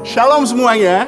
Shalom semuanya,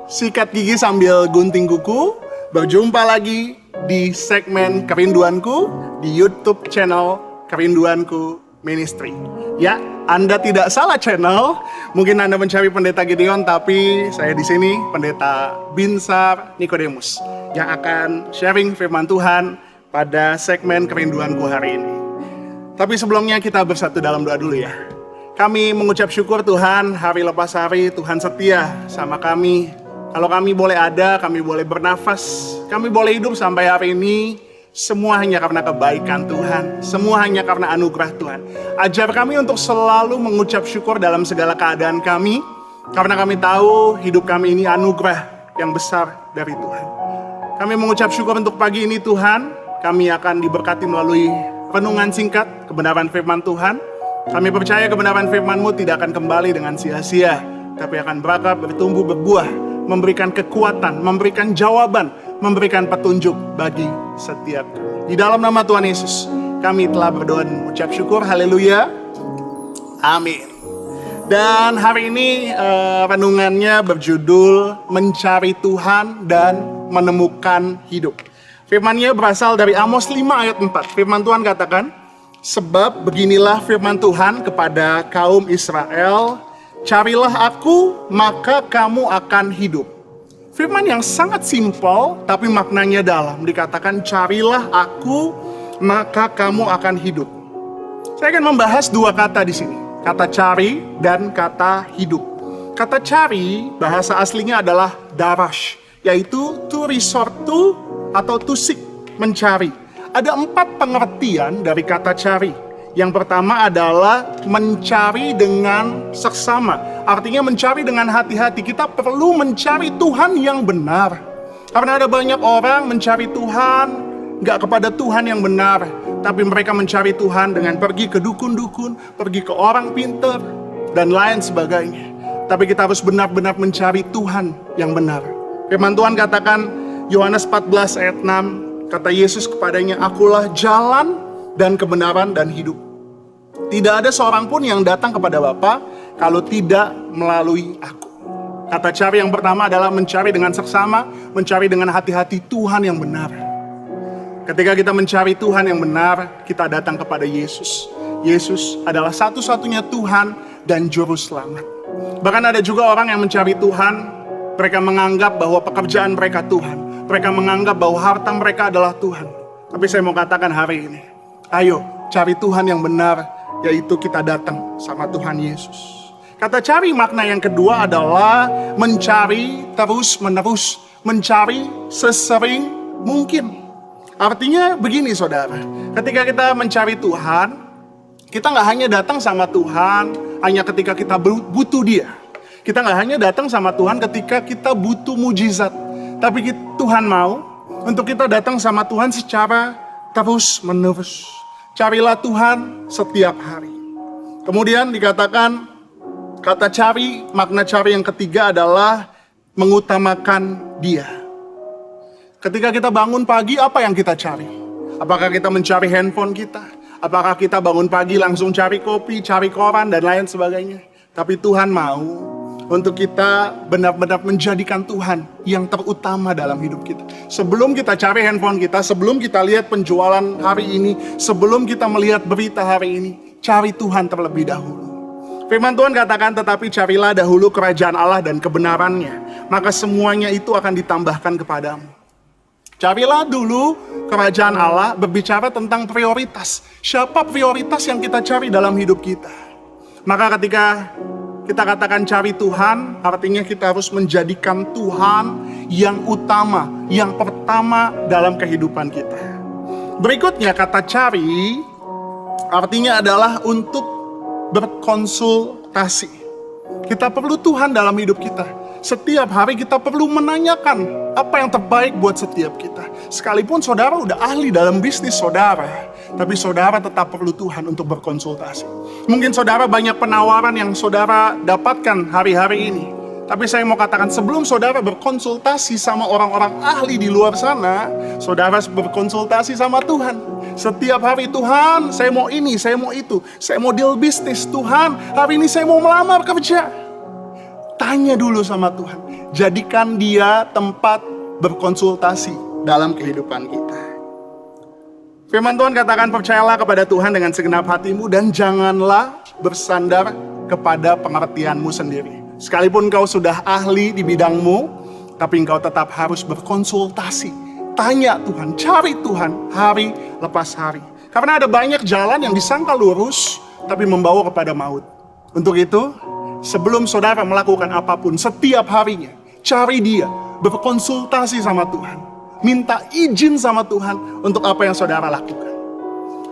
sikat gigi sambil gunting kuku. Berjumpa lagi di segmen Kerinduanku di YouTube channel Kerinduanku Ministry. Ya, Anda tidak salah channel. Mungkin Anda mencari Pendeta Gideon, tapi saya di sini Pendeta Binsar Nikodemus yang akan sharing firman Tuhan pada segmen Kerinduanku hari ini. Tapi sebelumnya kita bersatu dalam doa dulu ya. Kami mengucap syukur Tuhan, hari lepas hari Tuhan setia sama kami. Kalau kami boleh ada, kami boleh bernafas, kami boleh hidup sampai hari ini, semua hanya karena kebaikan Tuhan, semua hanya karena anugerah Tuhan. Ajar kami untuk selalu mengucap syukur dalam segala keadaan kami, karena kami tahu hidup kami ini anugerah yang besar dari Tuhan. Kami mengucap syukur untuk pagi ini Tuhan, kami akan diberkati melalui renungan singkat kebenaran firman Tuhan. Kami percaya kebenaran firman-Mu tidak akan kembali dengan sia-sia, tapi akan berakar, bertumbuh, berbuah, memberikan kekuatan, memberikan jawaban, memberikan petunjuk bagi setiap kami. Di dalam nama Tuhan Yesus, kami telah berdoa dan mengucap syukur. Haleluya. Amin. Dan hari ini renungannya berjudul Mencari Tuhan dan Menemukan Hidup. Firman-Nya berasal dari Amos 5 ayat 4. Firman Tuhan katakan, sebab beginilah firman Tuhan kepada kaum Israel, carilah aku, maka kamu akan hidup. Firman yang sangat simpel, tapi maknanya dalam. Dikatakan, carilah aku, maka kamu akan hidup. Saya akan membahas dua kata di sini. Kata cari dan kata hidup. Kata cari, bahasa aslinya adalah darash, yaitu to resort to atau to seek, mencari. Ada 4 pengertian dari kata cari. Yang pertama adalah mencari dengan seksama. Artinya mencari dengan hati-hati. Kita perlu mencari Tuhan yang benar. Karena ada banyak orang mencari Tuhan, gak kepada Tuhan yang benar. Tapi mereka mencari Tuhan dengan pergi ke dukun-dukun, pergi ke orang pintar, dan lain sebagainya. Tapi kita harus benar-benar mencari Tuhan yang benar. Firman Tuhan katakan, Yohanes 14 ayat 6, kata Yesus kepadanya, akulah jalan dan kebenaran dan hidup. Tidak ada seorang pun yang datang kepada Bapa kalau tidak melalui aku. Kata cari yang pertama adalah mencari dengan seksama, mencari dengan hati-hati Tuhan yang benar. Ketika kita mencari Tuhan yang benar, kita datang kepada Yesus. Yesus adalah satu-satunya Tuhan dan Juru Selamat. Bahkan ada juga orang yang mencari Tuhan, mereka menganggap bahwa pekerjaan mereka Tuhan. Mereka menganggap bahwa harta mereka adalah Tuhan. Tapi saya mau katakan hari ini, ayo cari Tuhan yang benar, yaitu kita datang sama Tuhan Yesus. Kata cari makna yang kedua adalah mencari terus-menerus, mencari sesering mungkin. Artinya begini saudara, ketika kita mencari Tuhan, kita gak hanya datang sama Tuhan hanya ketika kita butuh Dia. Kita gak hanya datang sama Tuhan ketika kita butuh mujizat. Tapi Tuhan mau untuk kita datang sama Tuhan secara terus-menerus. Carilah Tuhan setiap hari. Kemudian dikatakan kata cari, makna cari yang ketiga adalah mengutamakan Dia. Ketika kita bangun pagi, apa yang kita cari? Apakah kita mencari handphone kita? Apakah kita bangun pagi langsung cari kopi, cari koran, dan lain sebagainya? Tapi Tuhan mau untuk kita benar-benar menjadikan Tuhan yang terutama dalam hidup kita. Sebelum kita cari handphone kita, sebelum kita lihat penjualan hari ini, sebelum kita melihat berita hari ini, cari Tuhan terlebih dahulu. Firman Tuhan katakan, tetapi carilah dahulu kerajaan Allah dan kebenarannya, maka semuanya itu akan ditambahkan kepadamu. Carilah dulu kerajaan Allah, berbicara tentang prioritas. Siapa prioritas yang kita cari dalam hidup kita? Maka ketika kita katakan cari Tuhan, artinya kita harus menjadikan Tuhan yang utama, yang pertama dalam kehidupan kita. Berikutnya kata cari, artinya adalah untuk berkonsultasi. Kita perlu Tuhan dalam hidup kita. Setiap hari kita perlu menanyakan apa yang terbaik buat setiap kita. Sekalipun saudara udah ahli dalam bisnis saudara, tapi saudara tetap perlu Tuhan untuk berkonsultasi. Mungkin saudara banyak penawaran yang saudara dapatkan hari-hari ini. Tapi saya mau katakan, sebelum saudara berkonsultasi sama orang-orang ahli di luar sana, saudara berkonsultasi sama Tuhan. Setiap hari, Tuhan, saya mau ini, saya mau itu, saya mau deal bisnis. Tuhan, hari ini saya mau melamar kerja. tanya dulu sama Tuhan. Jadikan dia tempat berkonsultasi dalam kehidupan kita. Firman Tuhan katakan, percayalah kepada Tuhan dengan segenap hatimu dan janganlah bersandar kepada pengertianmu sendiri. Sekalipun kau sudah ahli di bidangmu, tapi engkau tetap harus berkonsultasi. Tanya Tuhan, cari Tuhan hari lepas hari. Karena ada banyak jalan yang disangka lurus, tapi membawa kepada maut. Untuk itu, sebelum saudara melakukan apapun, setiap harinya, cari dia, berkonsultasi sama Tuhan. Minta izin sama Tuhan untuk apa yang saudara lakukan.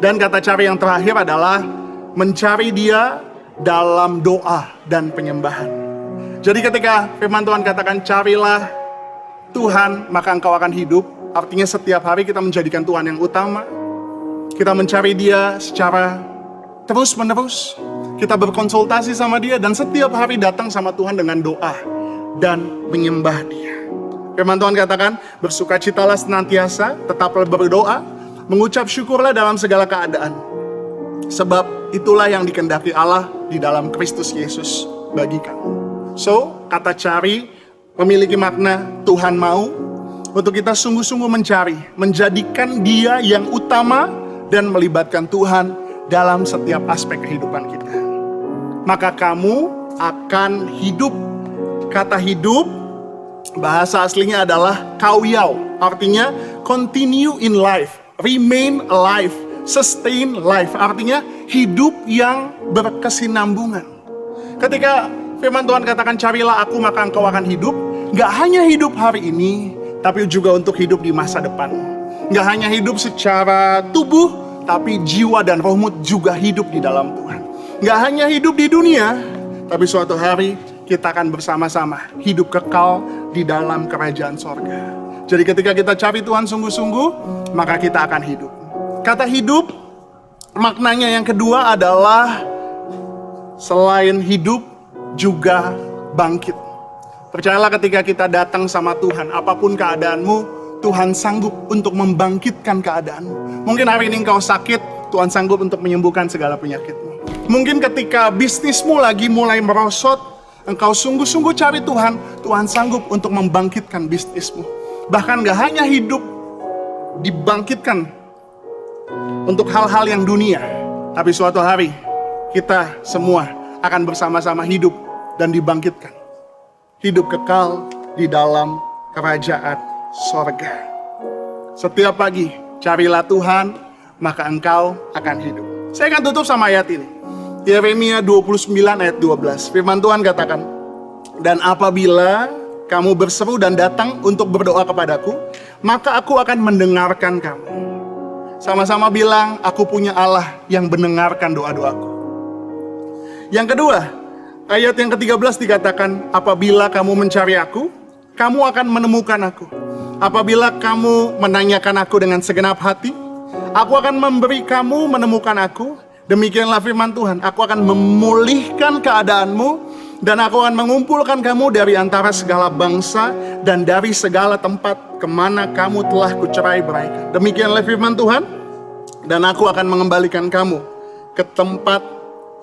Dan kata cari yang terakhir adalah mencari dia dalam doa dan penyembahan. Jadi ketika firman Tuhan katakan carilah Tuhan maka engkau akan hidup, artinya setiap hari kita menjadikan Tuhan yang utama. Kita mencari dia secara terus menerus. Kita berkonsultasi sama dia dan setiap hari datang sama Tuhan dengan doa dan menyembah dia. Firman Tuhan katakan, bersukacitalah senantiasa, tetaplah berdoa, mengucap syukurlah dalam segala keadaan. Sebab itulah yang dikehendaki Allah di dalam Kristus Yesus bagi kamu. So, kata cari memiliki makna Tuhan mau untuk kita sungguh-sungguh mencari, menjadikan dia yang utama dan melibatkan Tuhan dalam setiap aspek kehidupan kita. Maka kamu akan hidup. Kata hidup, bahasa aslinya adalah kauyau, artinya continue in life, remain alive, sustain life, artinya hidup yang berkesinambungan. Ketika firman Tuhan katakan carilah aku maka engkau akan hidup, gak hanya hidup hari ini, tapi juga untuk hidup di masa depan. Gak hanya hidup secara tubuh, tapi jiwa dan rohmu juga hidup di dalam Tuhan. Gak hanya hidup di dunia, tapi suatu hari kita akan bersama-sama hidup kekal di dalam kerajaan sorga. Jadi ketika kita cari Tuhan sungguh-sungguh, maka kita akan hidup. Kata hidup, maknanya yang kedua adalah selain hidup, juga bangkit. Percayalah ketika kita datang sama Tuhan, apapun keadaanmu, Tuhan sanggup untuk membangkitkan keadaanmu. Mungkin hari ini engkau sakit, Tuhan sanggup untuk menyembuhkan segala penyakitmu. Mungkin ketika bisnismu lagi mulai merosot, engkau sungguh-sungguh cari Tuhan, Tuhan sanggup untuk membangkitkan bisnismu. Bahkan gak hanya hidup dibangkitkan untuk hal-hal yang dunia, tapi suatu hari kita semua akan bersama-sama hidup dan dibangkitkan. Hidup kekal di dalam kerajaan sorga. Setiap pagi carilah Tuhan, maka engkau akan hidup. Saya akan tutup sama ayat ini. Yeremia 29 ayat 12. Firman Tuhan katakan, dan apabila kamu berseru dan datang untuk berdoa kepadaku, maka aku akan mendengarkan kamu. Sama-sama bilang, aku punya Allah yang mendengarkan doa-doaku. Yang kedua, ayat yang ke-13 dikatakan, apabila kamu mencari aku, kamu akan menemukan aku. Apabila kamu menanyakan aku dengan segenap hati, aku akan memberi kamu menemukan aku. Demikianlah firman Tuhan, aku akan memulihkan keadaanmu dan aku akan mengumpulkan kamu dari antara segala bangsa dan dari segala tempat kemana kamu telah kucerai-beraikan. Demikianlah firman Tuhan, dan aku akan mengembalikan kamu ke tempat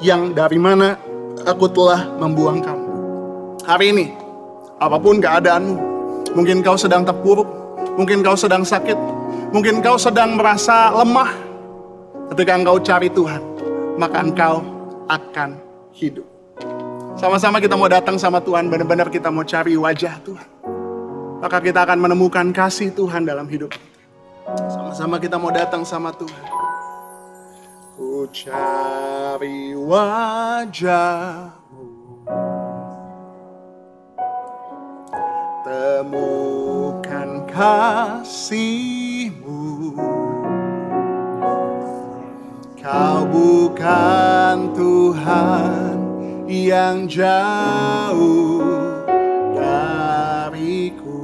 yang dari mana aku telah membuang kamu. Hari ini, apapun keadaanmu, mungkin kau sedang terpuruk, mungkin kau sedang sakit, mungkin kau sedang merasa lemah. Ketika engkau cari Tuhan, maka engkau akan hidup. Sama-sama kita mau datang sama Tuhan, benar-benar kita mau cari wajah Tuhan. Maka kita akan menemukan kasih Tuhan dalam hidup kita. Sama-sama kita mau datang sama Tuhan. Ku cari wajah-Mu, temukan kasih-Mu. Kau bukan Tuhan yang jauh dariku.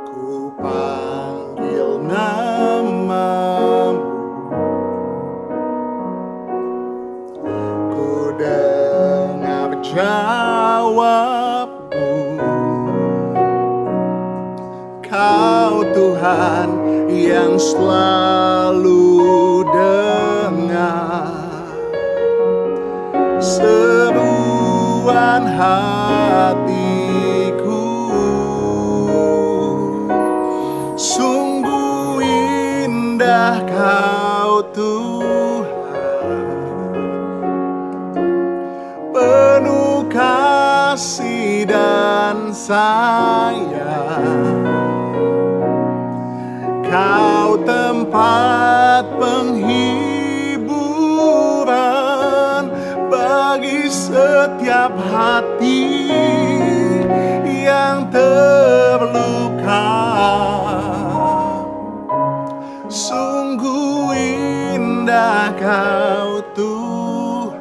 Ku panggil namamu, ku dengar jawabmu. Kau Tuhan yang selalu dekat. hatiku. Sungguh indah Kau Tuhan, penuh kasih dan sayang. Kau tempat penghiburan bagi setiap hati yang terluka. Sungguh indah Kau Tuhan,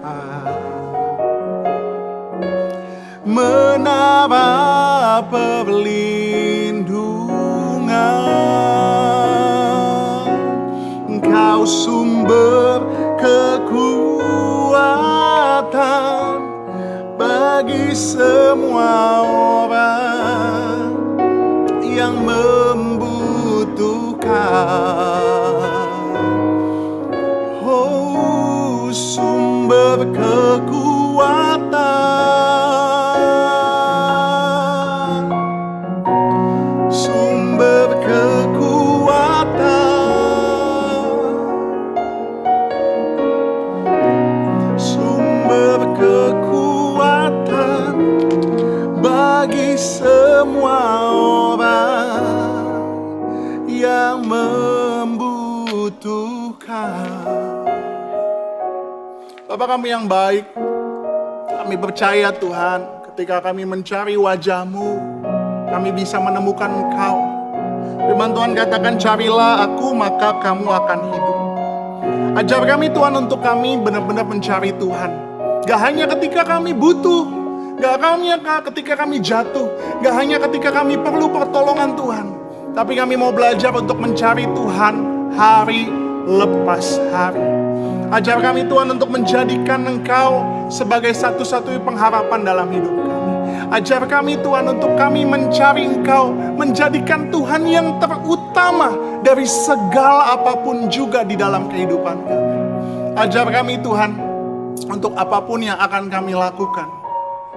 menara perlindungan. Kau sumber kekuatan bagi semua orang yang membutuhkan. Oh, sumber kekuatan, sumber kekuatan, sumber kekuatan bagi semua orang yang membutuhkan. Bapa kami yang baik, kami percaya Tuhan, ketika kami mencari wajah-Mu, kami bisa menemukan Engkau. Firman Tuhan katakan, carilah Aku maka kamu akan hidup. Ajar kami Tuhan untuk kami benar-benar mencari Tuhan. Gak hanya ketika kami butuh, gak hanya ketika kami jatuh, gak hanya ketika kami perlu pertolongan Tuhan, tapi kami mau belajar untuk mencari Tuhan hari lepas hari. Ajar kami Tuhan untuk menjadikan Engkau sebagai satu-satunya pengharapan dalam hidup kami. Ajar kami Tuhan untuk kami mencari Engkau, menjadikan Tuhan yang terutama dari segala apapun juga di dalam kehidupan kami. Ajar kami Tuhan untuk apapun yang akan kami lakukan,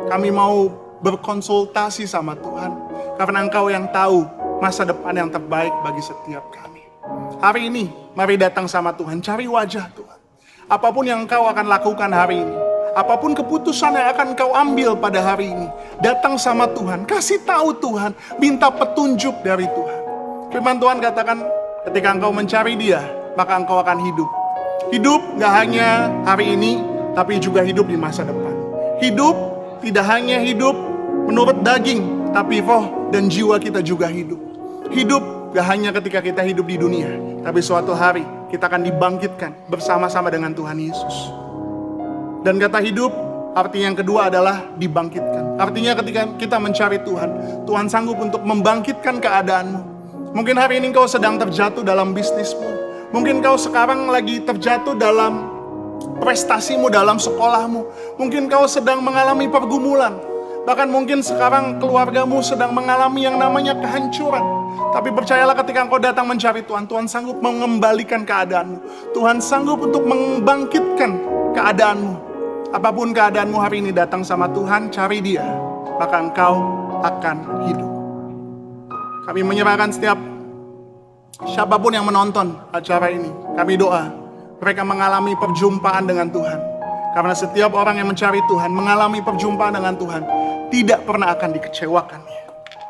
kami mau berkonsultasi sama Tuhan, karena Engkau yang tahu masa depan yang terbaik bagi setiap kami. Hari ini, mari datang sama Tuhan, cari wajah Tuhan. Apapun yang Engkau akan lakukan hari ini, apapun keputusan yang akan Engkau ambil pada hari ini, datang sama Tuhan, kasih tahu Tuhan, minta petunjuk dari Tuhan. Firman Tuhan katakan, ketika Engkau mencari Dia, maka Engkau akan hidup. Hidup gak hanya hari ini, tapi juga hidup di masa depan. Hidup tidak hanya hidup menurut daging, tapi roh dan jiwa kita juga hidup. Hidup gak hanya ketika kita hidup di dunia, tapi suatu hari kita akan dibangkitkan bersama-sama dengan Tuhan Yesus. Dan kata hidup, arti yang kedua adalah dibangkitkan. Artinya ketika kita mencari Tuhan, Tuhan sanggup untuk membangkitkan keadaanmu. Mungkin hari ini kau sedang terjatuh dalam bisnismu. Mungkin kau sekarang lagi terjatuh dalam prestasimu, dalam sekolahmu. Mungkin kau sedang mengalami pergumulan. Bahkan mungkin sekarang keluargamu sedang mengalami yang namanya kehancuran. Tapi percayalah, ketika engkau datang mencari Tuhan, Tuhan sanggup mengembalikan keadaanmu. Tuhan sanggup untuk membangkitkan keadaanmu. Apapun keadaanmu hari ini, datang sama Tuhan, cari Dia, maka engkau akan hidup. Kami menyerahkan setiap siapapun yang menonton acara ini. Kami doa, mereka mengalami perjumpaan dengan Tuhan. Karena setiap orang yang mencari Tuhan, mengalami perjumpaan dengan Tuhan, tidak pernah akan dikecewakannya.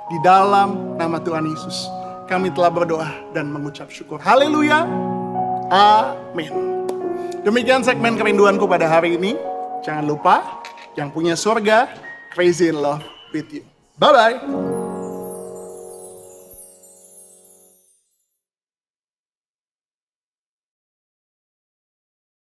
Di dalam nama Tuhan Yesus, kami telah berdoa dan mengucap syukur. Haleluya. Amin. Demikian segmen kerinduanku pada hari ini. Jangan lupa, yang punya surga, crazy in love with you. Bye-bye.